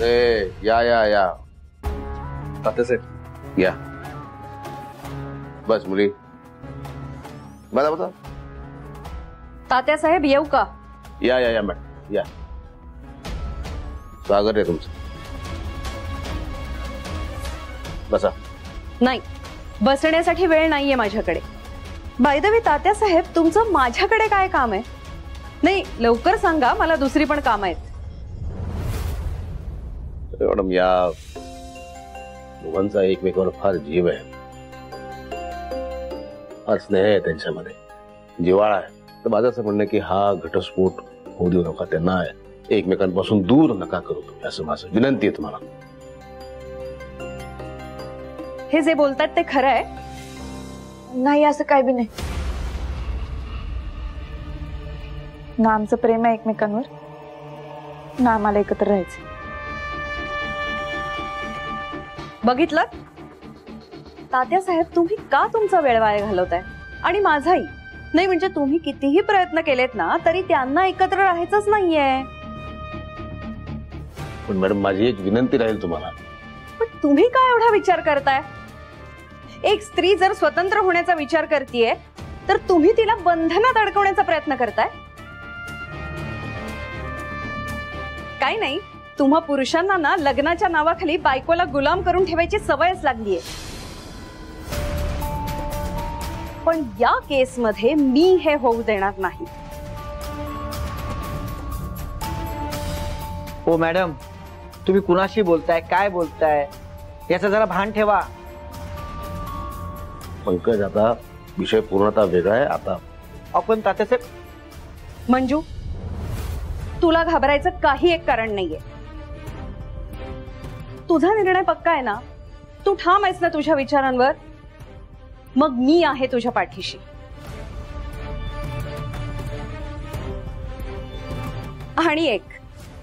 या तात्यासाहेब या बस मुली बता तात्यासाहेब येऊ का? या मॅडम या स्वागत आहे तुमचं बसा. नाही, बसण्यासाठी वेळ नाहीये माझ्याकडे. बाय द वे तात्यासाहेब, तुमचं माझ्याकडे काय काम आहे? नाही, लवकर सांगा, मला दुसरी पण काम आहेत. मॅडम या दोघांचा एकमेकावर फार जीव आहे, फार स्नेह आहे त्यांच्यामध्ये, जिव्हाळा आहे. तर माझं असं म्हणणं की हा घटस्फोट होऊ देऊ नका, त्यांना एकमेकांपासून दूर नका करू तुम्ही, असं माझं विनंती आहे तुम्हाला. हे जे बोलतात ते खरं आहे? नाही, असं काय बी नाही. ना आमचं प्रेम आहे एकमेकांवर, ना आम्हाला एकत्र राहायचं. बघितलं तात्यासाहेब, तुम्ही का तुमचा वेळ वाया घालवताय आणि माझाही नाही. म्हणजे तुम्ही कितीही प्रयत्न केलेत ना, तरी त्यांना एकत्र राहायचंच नाहीये. पण मॅडम माझी एक विनंती राहील तुम्हाला. पण तुम्ही काय एवढा विचार करताय? एक स्त्री जर स्वतंत्र होण्याचा विचार करतेय, तर तुम्ही तिला बंधनात अडकवण्याचा प्रयत्न करताय. काय नाही, तुम्हा पुरुषांना ना लग्नाच्या नावाखाली बायकोला गुलाम करून ठेवायची सवयच लागलीये. पण या केसमध्ये मी हे होऊ देणार नाही. हो मॅडम, तुम्ही कुणाशी बोलताय, काय बोलताय, याचं जरा भान ठेवा. पंकज, आता विषय पूर्णतः वेगळा आहे. आता आपण तात्यासाहेब. मंजू, तुला घाबरायचं काही एक कारण नाहीये. तुझा निर्णय पक्का आहे ना? तू ठाम आहेस ना तुझ्या विचारांवर? मग मी आहे तुझ्या पाठीशी. आणि एक,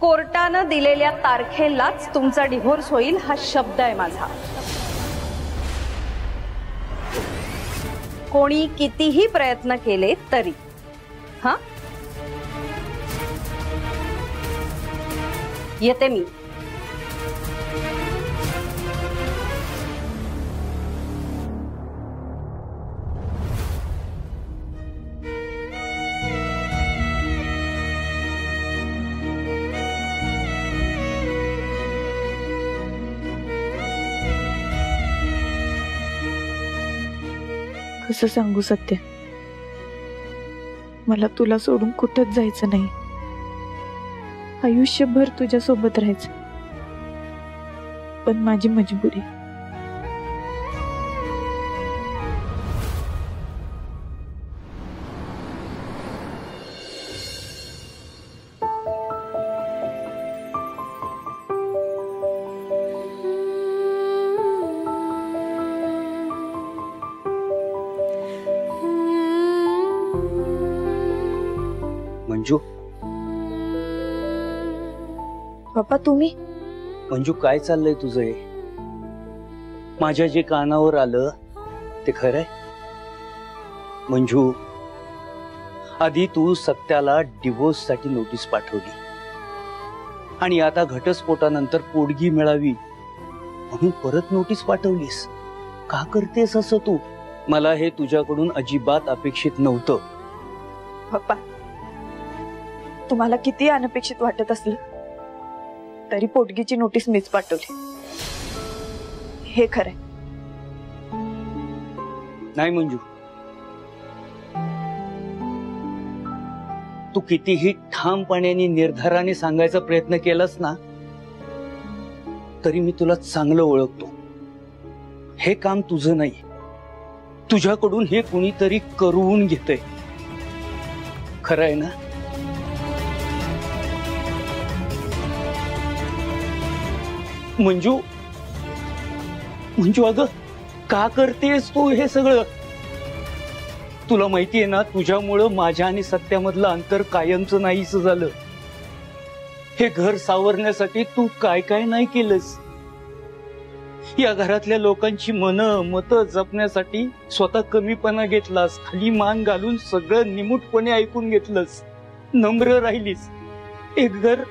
कोर्टानं दिलेल्या तारखेलाच तुमचा डिव्होर्स होईल हा शब्द आहे माझा. कोणी कितीही प्रयत्न केले तरी. हा, येते मी. कसं सांगू सत्य, मला तुला सोडून कुठंच जायचं नाही. आयुष्यभर तुझ्या सोबत राहायचं, पण माझी मजबुरी. मंजू, पप्पा तुम्ही? मंजू, काय चाललंय तुझं? हे माझ्या जे कानावर आलं ते खरंय? मंजू, आधी तू सत्याला डिवोर्स साठी नोटीस पाठवली आणि आता घटस्फोटानंतर पोटगी मिळावी म्हणून परत नोटीस पाठवलीस. का करतेस असं तू? मला हे तुझ्याकडून अजिबात अपेक्षित नव्हतं. पप्पा, तुम्हाला किती अनपेक्षित वाटत असलं तरी पोटगीची नोटीस मीच पाठवली, हे खरंय. नाही मंजू, तू कितीही ठामपणाने निर्धाराने सांगायचा प्रयत्न केलास ना, तरी मी तुला चांगलं ओळखतो. हे काम तुझं नाही, तुझ्याकडून हे कुणीतरी करून घेतंय. खरं आहे ना? मंजू, मंजू, अगं का करतेस तू हे सगळं? तुला माहितीये ना, तुझ्यामुळं माझ्या आणि सत्यामधलं अंतर कायमचं नाहीच झालं. हे घर सावरण्यासाठी तू काय काय नाही केलंस. या घरातल्या लोकांची मत जपण्यासाठी स्वतः कमीपणा घेतलास, खाली मान घालून सगळं निमूटपणे ऐकून घेतलंस, नम्र राहिलीस. एक घर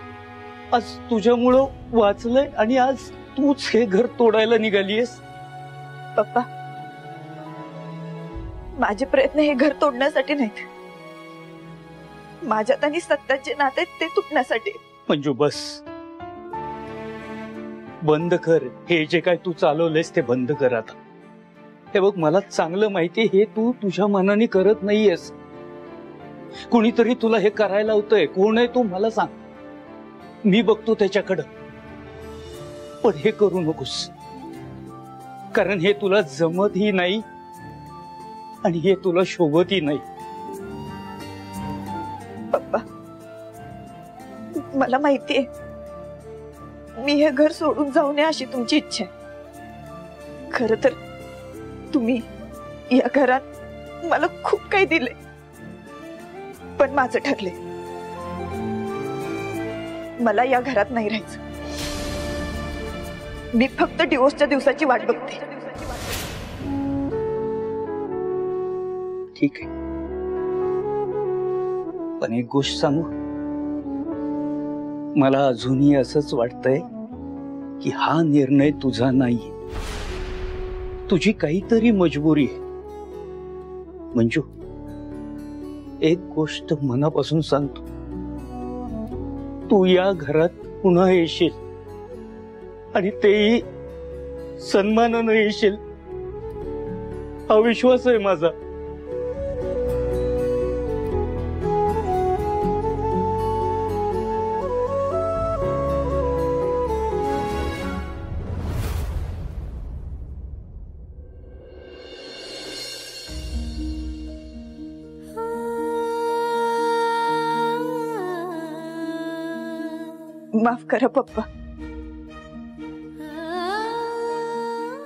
आज तुझ्यामुळं वाचलंय आणि आज तूच हे घर तोडायला निघालीयस. पप्पा, माझे प्रयत्न हे घर तोडण्यासाठी नाहीत. माझ्यात आणि सत्याचे नाते ते तुटण्यासाठी. मंजू बस, बंद कर. हे जे काय तू चालवलंयस ते बंद कर आता. हे बघ, मला चांगलं माहितीये हे तू तुझ्या मनाने करत नाहीयेस. कुणीतरी तुला हे करायला होतंय. कोण आहे तू मला सांग, मी बघतो त्याच्याकडं. पण हे करू नकोस, कारण हे तुला जमतही नाही आणि हे तुला शोभतही नाही. पप्पा, मला माहितीये मी हे घर सोडून जाऊ नये अशी तुमची इच्छा आहे. खर तर तुम्ही या घरात मला खूप काही दिले, पण माझं ठरले मला या घरात नाही राहायचं. मी फक्त डिवोर्सच्या दिवसाची वाट बघते. ठीक आहे, पण एक गोष्ट सांगू, मला अजूनही असंच वाटतंय की हा निर्णय तुझा नाहीये, तुझी काहीतरी मजबुरी आहे. मंजू, एक गोष्ट मनापासून सांगतो, तू या घरात पुन्हा येशील आणि तेही सन्मानानं येशील, हा विश्वास आहे माझा. माफ करा पप्पा,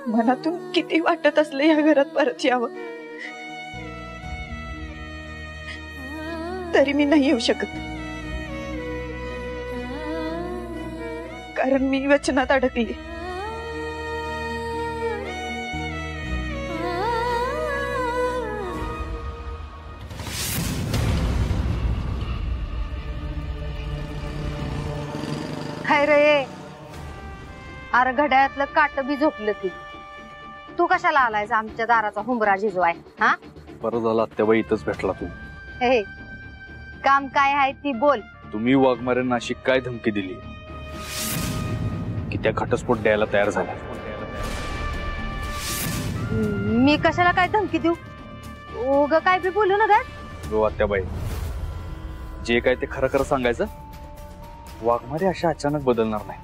मनातून किती वाटत असलं या घरात परत यावं, तरी मी नाही येऊ शकत. कारण मी वचनात अडकली. काय रे, अरे घड्याळातलं काट बी झोपलं की तू कशाला आलायस आमच्या दाराचा हुंबरा झिजवाय? हा, बरं झालं आत्याबाई इथंच भेटला तू. हे काम काय आहे ती बोल. तुम्ही वाघमाऱ्यांना अशी काय धमकी दिली की त्या घटस्फोट द्यायला तयार झाल्या? मी कशाला काय धमकी देऊ? उग काय बी बोलू नका. हो आत्याबाई, जे काय ते खरं खरं सांगायचं. वाघमारे अशा अचानक बदलणार नाही.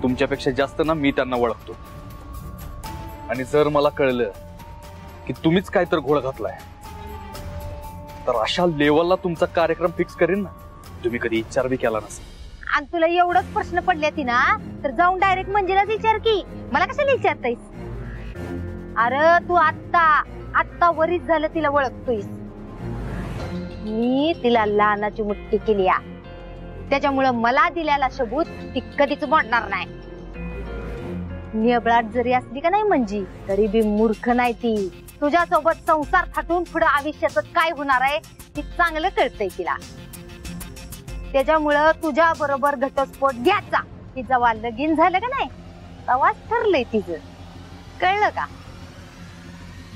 तुमच्यापेक्षा जास्त ना मी त्यांना ओळखतो. आणि जर मला कळलं की तुम्हीच काय तर घोळ घातलाय तर अशा लेवलला तुमचा कार्यक्रम फिक्स करीन ना, तुम्ही कधी विचार बी केला नसेल. आणि तुला एवढंच प्रश्न पडले ती ना, तर जाऊन डायरेक्ट मंजिलाच विचार की मला कशाला विचारतायस? अरे तू आत्ता वरीच झालं तिला ओळखतोयस. मी तिला लहानाची मुठ्ठी केली, त्याच्यामुळं मला दिलेला सबूत ती कधीच मोडणार नाही. नियबळाट जरी असली का नाही म्हणजे, तरी बी मूर्ख नाही ती. तुझ्यासोबत संसार थाटून पुढे आयुष्याचं काय होणार आहे ती चांगलं कळतंय तिला. त्याच्यामुळं तुझ्या बरोबर घटस्फोट घ्यायचा. ती जेव्हा लगीन झालं का नाही तेव्हाच ठरलंय तिचं. कळलं का?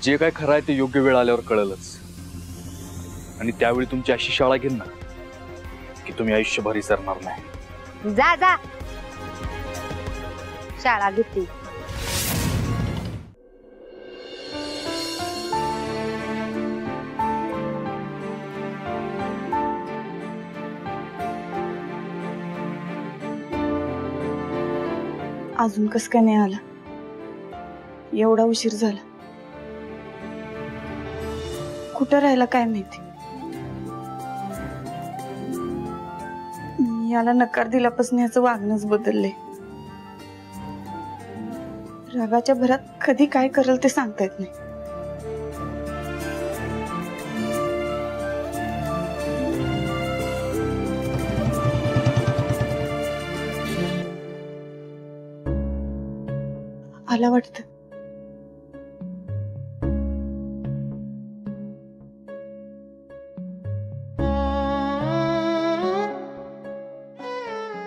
जे काय खरं आहे ते योग्य वेळ आल्यावर कळलंच. आणि त्यावेळी तुमची अशी शाळा घेईन ना की तुम्ही आयुष्यभर विसरणार नाही. जा जा, शाळा घेतली. अजून कस काय नाही आला? एवढा उशीर झाला. कुठं राहिला काय माहिती. याला नकार दिल्यापासून याचं वागणंच बदललंय. रागाच्या भरात कधी काय करेल ते सांगता येत नाही. आला वाटतं.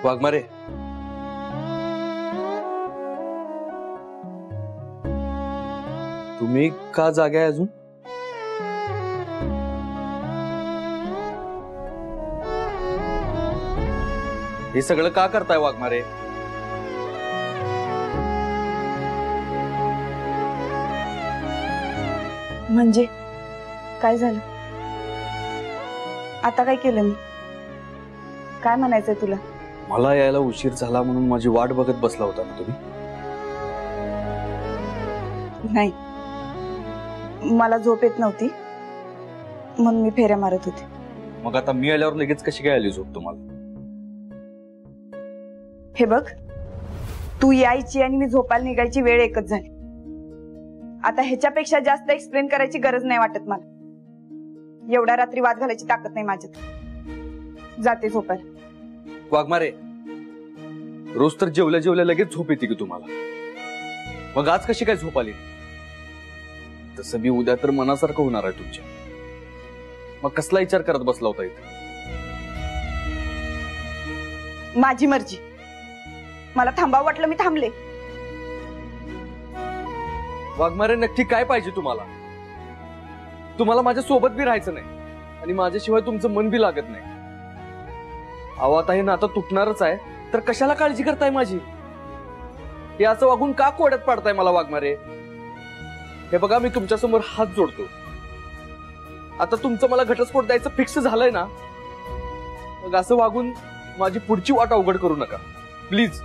वाघमारे, तुम्ही का जागे आहे अजून? हे सगळं का करताय वाघमारे? म्हणजे काय झालं? आता काय केलं मी? काय म्हणायचंय तुला? मला यायला उशीर झाला म्हणून माझी वाट बघत बसला होता ना तुम्ही? नाही, मला झोप येत नव्हती म्हणून मी फेऱ्या मारत होते. मग आता मी आल्यावर लगेच कशी काय आली झोप तुम्हाला? हे बघ, तू यायची आणि मी झोपायला निघायची वेळ एकच झाली. आता ह्याच्यापेक्षा जास्त एक्सप्लेन करायची गरज नाही वाटत मला. एवढ्या रात्री वाद घालायची ताकद नाही माझ्यात. जाते झोपायला. वाघमारे, रोज तर जेवल्या जेवल्या लगेच झोप येते की तुम्हाला? मग आज कशी काय झोप आली? तसं मी उद्या तर मनासारखं होणार आहे तुमच्या. मग कसला विचार करत बसला होता इथे? माझी मर्जी. मला थांबावं वाटलं मी थांबले. वाघमारे, नक्की काय पाहिजे तुम्हाला? तुम्हाला माझ्या सोबत बी राहायचं नाही आणि माझ्याशिवाय तुमचं मन बी लागत नाही. अहो, आता हे नातं तुटणारच आहे तर कशाला काळजी करताय माझी? हे असं वागून का कोड्यात पाडताय मला वाघमारे? हे बघा, मी तुमच्या समोर हात जोडतो. आता तुमचं मला घटस्फोट द्यायचं फिक्स झालंय ना, मग असं वागून माझी पुढची वाट अवघड करू नका प्लीज.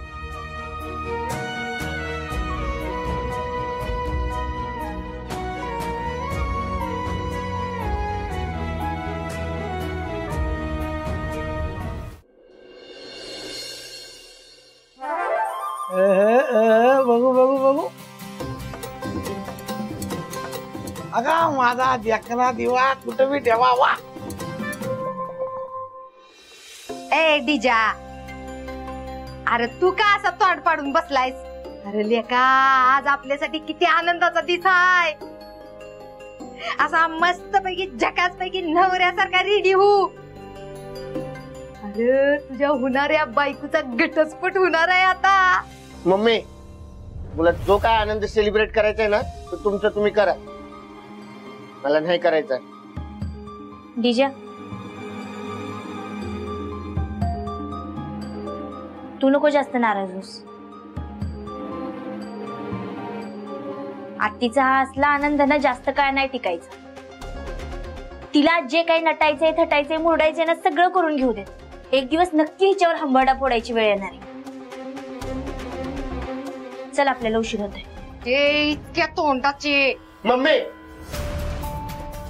बघू बघू बघू. अगा माझा देखना दिवा कुठं बी ठेवावा. ए डिजा, अरे तू का असा तोंड पाडून बसलायस? अरे लेका, आज आपल्यासाठी किती आनंदाचा दिवस आहे. असा मस्त पैकी झकास पैकी नवऱ्यासारखा रेडी हो. अरे तुझ्या होणाऱ्या बायकोचा घटस्फोट होणार आहे आता. मम्मी, मुला जो काय आनंद सेलिब्रेट करायचा आहे ना, तो तुमचं तुम्ही करा. मला नाही करायचा. डिजा, तू नको जास्त नाराज होस. आत्तीचा हा असला आनंद ना जास्त काय नाही टिकायचा. तिला जे काही नटायचंय, थटायचंय, मुरडायचंय ना, सगळं करून घेऊ दे. एक दिवस नक्की हिच्यावर हंबरडा फोडायची वेळ येणार आहे. चल, आपल्याला उशीर होतोय. इतक्या तोंडाचे. मम्मी,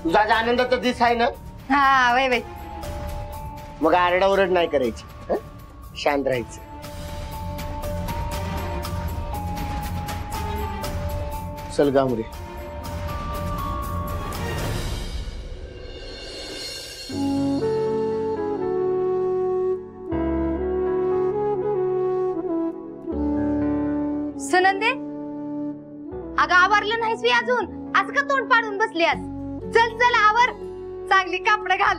तुझा आज आनंदाचा दिस आहे ना? हा वय वय. मग आरडाओरड नाही करायची, हं? शांत राहायचं. चल गामरे. सुनंदे, अगं आवरलं नाहीस मी अजून? आज का तोंड पाडून बसलीस? चल चल आवर, चांगली कापड घाल.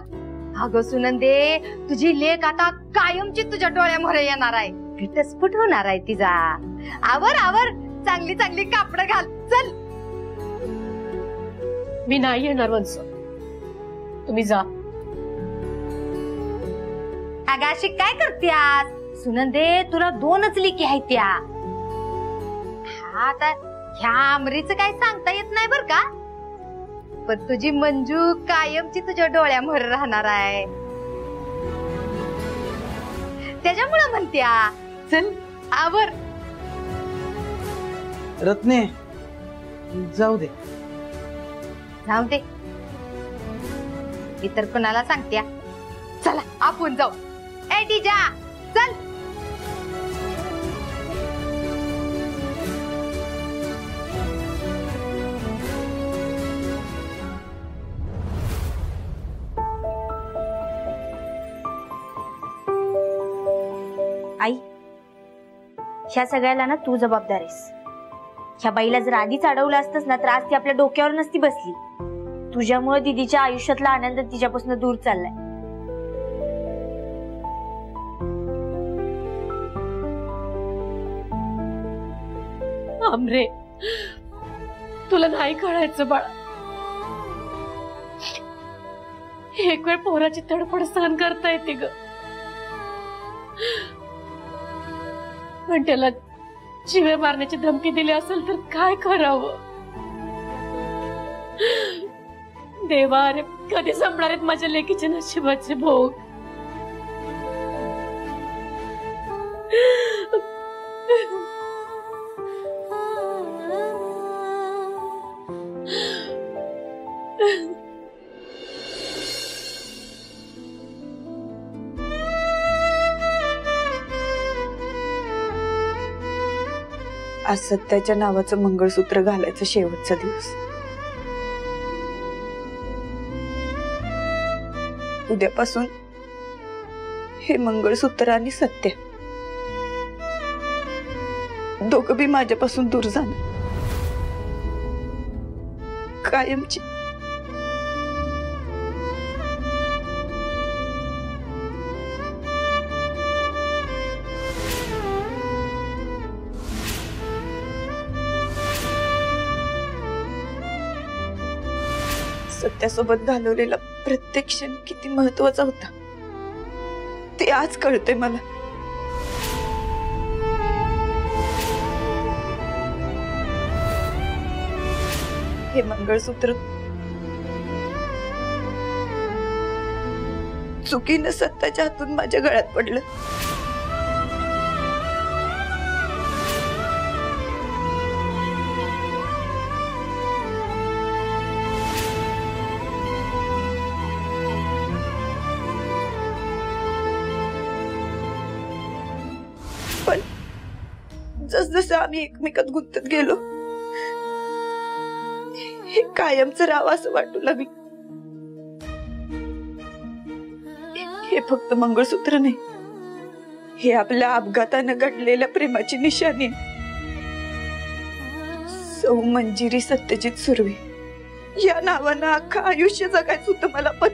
अगं सुनंदे, तुझी लेक आता कायमची तुझ्या डोळ्यामोर येणार आहे. घटस्फोट होणार आहे तिचा. आवर आवर, चांगली चांगली कापड घाल. चल. मी नाही येणार वंस, तुम्ही जा. अगं अशी काय करतेस सुनंदे? तुला दोनच लेकी आहेत त्या. आता ह्या आमरीचं काय सांगता येत नाही बर का, पण तुझी मंजू कायमची तुझ्या डोळ्यामोर राहणार आहे. त्याच्यामुळे म्हणत्या चल आवर. रत्ने, जाऊ दे. जाऊ दे, इतर कोणाला सांगत्या? चला आपण जाऊ. ए डिजा, चल. आई, ह्या सगळ्याला ना तू जबाबदार आहेस. ह्या बाईला जर आधीच अडवलं असतंस ना, तर आज ती आपल्या डोक्यावर नसती बसली. तुझ्यामुळे दीदीच्या आयुष्यातला आनंद तिच्यापासून दूर चाललाय. आमरे, तुला नाही कळायचं बाळा. एक वेळ पोराची तडफड सहन करता येते ग, पण त्याला जीवे मारण्याची धमकी दिली असेल तर काय करावं. देवा, अरे कधी संपणार आहेत माझ्या लेकीचे नशिबाचे भोग. आज सत्याच्या नावाचं मंगळसूत्र घालायचं शेवटचा दिवस. उद्यापासून हे मंगळसूत्र आणि सत्य दोघं बी माझ्यापासून दूर जाणार कायमची. सत्यासोबत घालवलेला प्रत्येक क्षण किती महत्वाचा होता ते आज कळते मला. हे मंगळसूत्र चुकीनं सत्याच्या हातून माझ्या गळ्यात पडलं. पण जसजसं आम्ही एकमेकात गुंतत गेलो हे कायमचं राहावं असं वाटू लागलं. हे फक्त मंगळसूत्र नाही, हे आपल्या अपघातानं घडलेल्या प्रेमाची निशाणी आहे. सौ मंजिरी सत्यजित सुर्वे या नावानं अख्खं आयुष्य जगायचं होतं मला. पण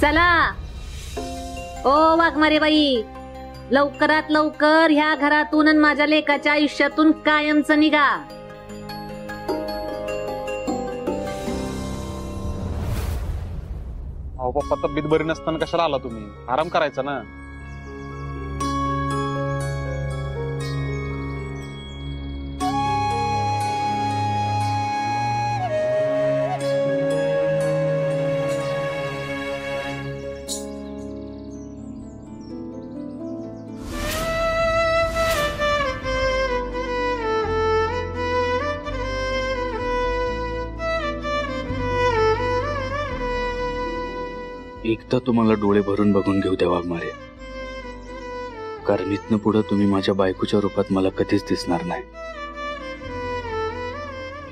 चला ओ वाघमारे बाई, लवकरात लवकर ह्या घरातून आणि माझ्या लेकाच्या आयुष्यातून कायमचं निघा. अहो पप्पा, तब्येत बरी नसताना कशाला आला तुम्ही? आराम करायचा ना. एकदा तुम्हाला डोळे भरून बघून घेऊ द्या वाघमारे, कारण इथनं पुढे तुम्ही माझ्या बायकोच्या रूपात मला कधीच दिसणार नाही.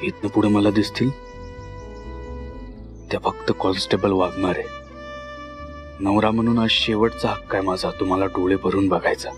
इथनं पुढे मला दिसतील त्या फक्त कॉन्स्टेबल वाघमारे. नवरा म्हणून आज शेवटचा हक्क आहे माझा तुम्हाला डोळे भरून बघायचा.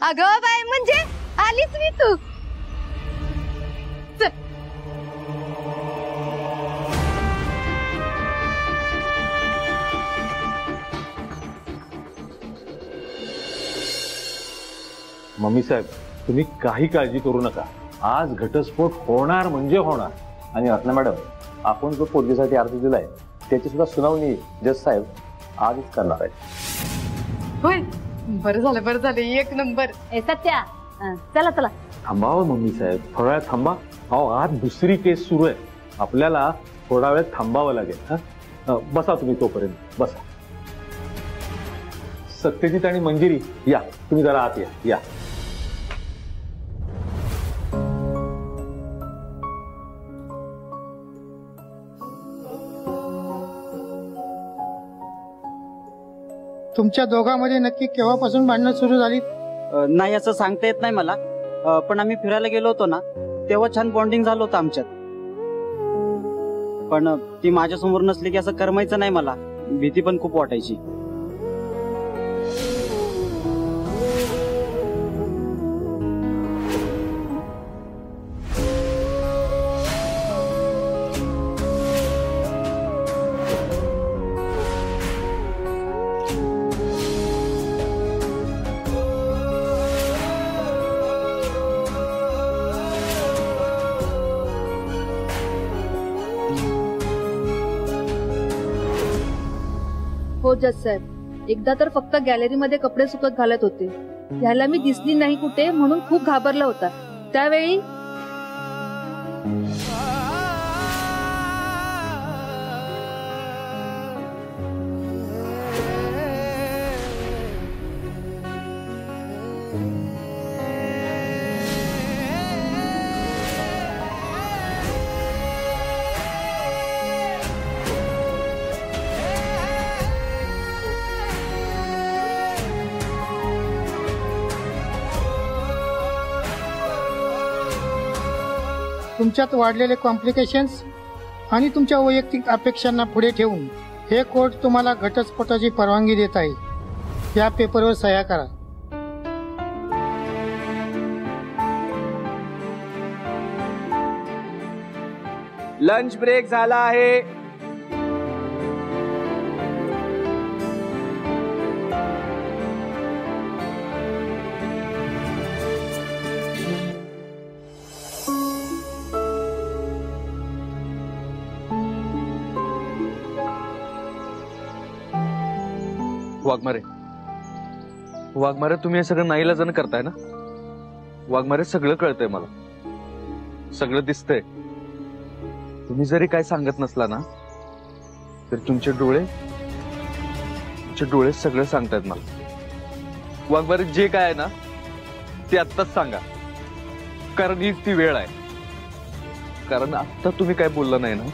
अगं बाय म्हणजे आलीच मी तू. मम्मी साहेब तुम्ही काही काळजी करू नका. आज घटस्फोट होणार म्हणजे होणार. आणि अर्चना मॅडम, आपण जो पोलिसासाठी अर्ज दिलाय त्याची सुद्धा सुनावणी जज साहेब आजच करणार आहेत. होय, बरं झालं एक नंबर. ए सत्या, चला चला. थांबावं मम्मी साहेब, थोडा वेळ थांबा. अहो आज दुसरी केस सुरू आहे, आपल्याला थोडा वेळ थांबावं लागेल. बसा तुम्ही तोपर्यंत बसा. सत्यजित आणि मंजिरी या, तुम्ही जरा आत या. तुमच्या दोघांमध्ये नक्की केव्हापासून भांडणं सुरू झाली? नाही असं सांगता येत नाही मला, पण आम्ही फिरायला गेलो होतो ना तेव्हा छान बॉन्डिंग झालं होतं आमच्यात. पण ती माझ्या समोर नसली की असं करमायचं नाही मला, भीती पण खूप वाटायची. हो जज साहेब, एकदा तर फक्त गॅलरीमध्ये कपडे सुकत घालत होते. ह्याला मी दिसली नाही कुठे म्हणून खूप घाबरला होता. त्यावेळी तुमच्यात वाढलेले कॉम्प्लिकेशन्स आणि तुमच्या वैयक्तिक अपेक्षांना पुढे ठेवून हे कोर्ट तुम्हाला घटस्फोटाची परवानगी देत आहे. या पेपरवर सह्या करा. लंच ब्रेक झाला आहे. वाघमारे तुम्ही हे सगळं नाईलाजानं करताय ना. वाघमारे सगळं कळतंय मला, सगळं दिसतंय. तुम्ही जरी काय सांगत नसला ना तर तुमचे डोळे सगळं सांगतायत मला. वाघमारे जे काय आहे ना ते आत्ताच सांगा, कारण हीच ती वेळ आहे. कारण आत्ता तुम्ही काय बोलला नाही ना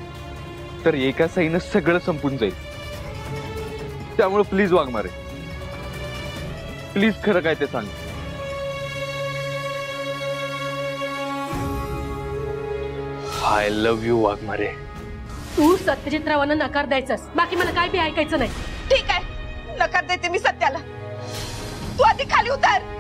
तर एका साईनं सगळं संपून जाईल. त्यामुळे प्लीज वाघमारे, प्लीज खरं काय ते सांग. I love you Waghmare. तू सत्यजितरावांना नकार द्यायचास, बाकी मला काय बी ऐकायचं नाही. ठीक आहे, नकार देते मी सत्याला. तू आधी खाली उतर.